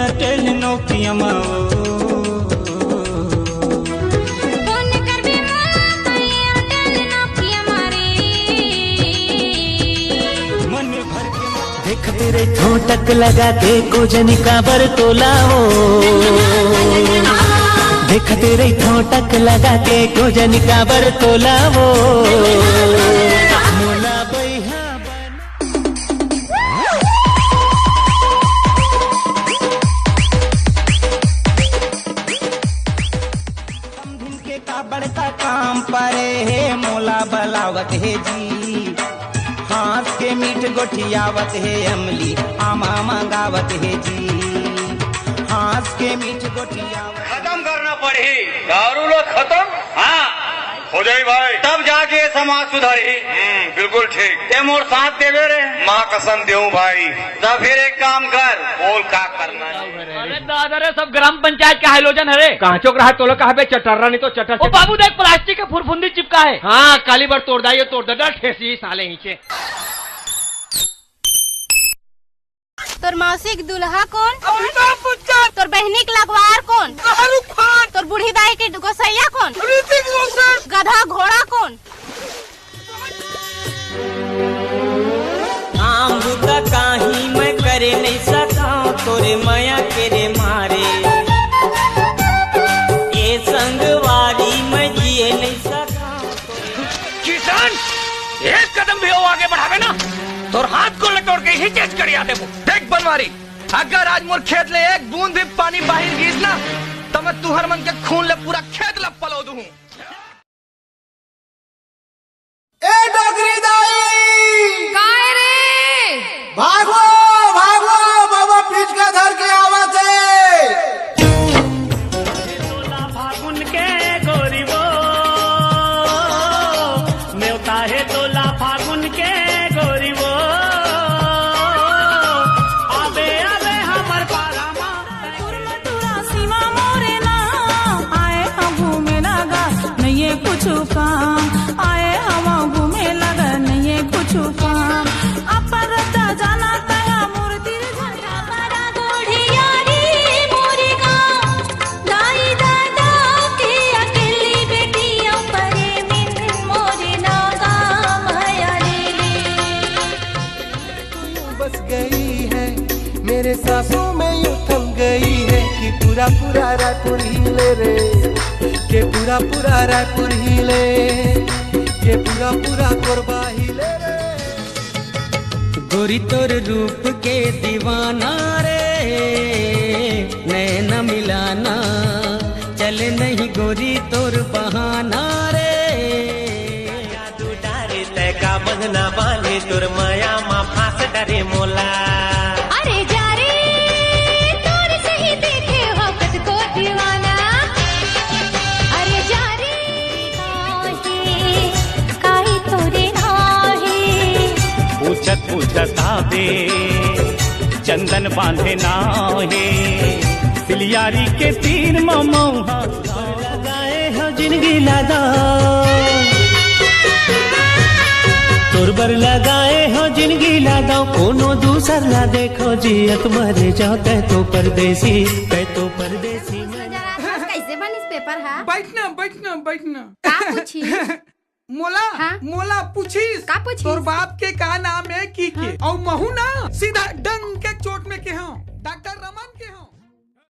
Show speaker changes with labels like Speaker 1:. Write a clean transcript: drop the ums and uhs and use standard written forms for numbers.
Speaker 1: Airtel Nokia
Speaker 2: देख तेरे ठोटक लगा के कोजनी का बरतोला हो, देख तेरे ठोटक लगा के कोजनी का बरतोला हो। मोला बैहा
Speaker 1: दिन के का बड़का काम परे है मोला बलावत है जी, हाथ के मीठ गोठियावत है अमली आमा मंगावत है जी, हाथ के मीठ गोठियावत।
Speaker 3: खत्म करना पड़ी दारू लो खत्म। हाँ हो जाए भाई, तब जाके समाज सुधारी। बिल्कुल ठीक। ते मोर साथ देवे रे, माँ कसम देऊ भाई। तब फिर एक काम कर, बोल का करना है।
Speaker 4: अरे दादा रे सब ग्राम पंचायत का आयोजन है रे। कहाँ चौक रहा तो कहा चटर्रा नहीं तो चटर। ओ बाबू देख प्लास्टिक के फुरफुंदी चिपका है। हाँ काली बार तोड़ दाइए तोड़ दादा ठेसी साले नीचे।
Speaker 5: तोर मौसिक दुल्हा कौन? तोर बहनी के लगवार कौन? तोर बूढ़ी दाई के गोसैया कौन? गधा घोड़ा कौन?
Speaker 1: आम बुता काही मैं करे नहीं सका तोरे माया के रे मारे, ये संगवारी मैं जिए नहीं सका।
Speaker 4: किसान एक कदम भी आगे बढ़ावे ना तो हाथ को लटोड़ के ही चेज कर याद है वो। देख बनवारी, अगर आज मोर खेत ले एक बूंद भी पानी बाहर गिस ना तो मैं तुहर मन के खून ले पूरा खेत ला पलो दूं।
Speaker 6: ए डोगरी दाई
Speaker 5: काय रे?
Speaker 6: भागो भागो बाबा पीछ का धर के आवत है।
Speaker 2: तोला फागुन के गोरी वो न्योता है, तोला फागुन के गोरी वो आबे आबे हमर पारामा।
Speaker 7: सीमा मोरे ना आए हम घूमे लगा नहीं है कुछ काम, आए हम घूमे लगा नहीं है कुछ काम। अपन रद्दा जाना तया मूर्ति
Speaker 5: बड़ा गोढ़ियारी मोरे गाँव, दाई दादा के अकेली बेटियों परे मिन मोरे नागा माया रे।
Speaker 6: बस गई है मेरे सांसों में यूं थम गई है कि पूरा पूरा रायपुर हिले रे, के पूरा पूरा रायपुर हिले, के पूरा पूरा कोरबा हिले रे।
Speaker 1: गोरी तोर रूप के दीवाना रे, नैना मिलाना चले नहीं गोरी तोर बहाना रे।
Speaker 2: तू डारे तैका बंधना बांधे तोर माया मा फांस डरे मोला।
Speaker 5: अरे जा रे तोर से ही देखे वक्त को दीवाना, अरे जा रे काहे तोरे नाहे।
Speaker 2: पूछत पूछत आवे चंदन बांधे नाहे, सिलियारी के तीर ममौहा लगाए हो जिंदगी लादा। तोरबर लगाए हो जिंदगी लादा, कोनो दूसर ना देखो जियत मरे जाओ तै तो परदेसी, तै तो परदेसी।
Speaker 5: कैसे बनिस पेपर है?
Speaker 8: बैठना बैठना बैठना।
Speaker 5: का पूछी?
Speaker 8: मोला
Speaker 5: हाँ?
Speaker 8: मोला पूछीस
Speaker 5: का पूछीस?
Speaker 8: तोर बाप के का नाम है की के? और महू ना सीधा डंग के चोट में के हाँ डॉक्टर रमन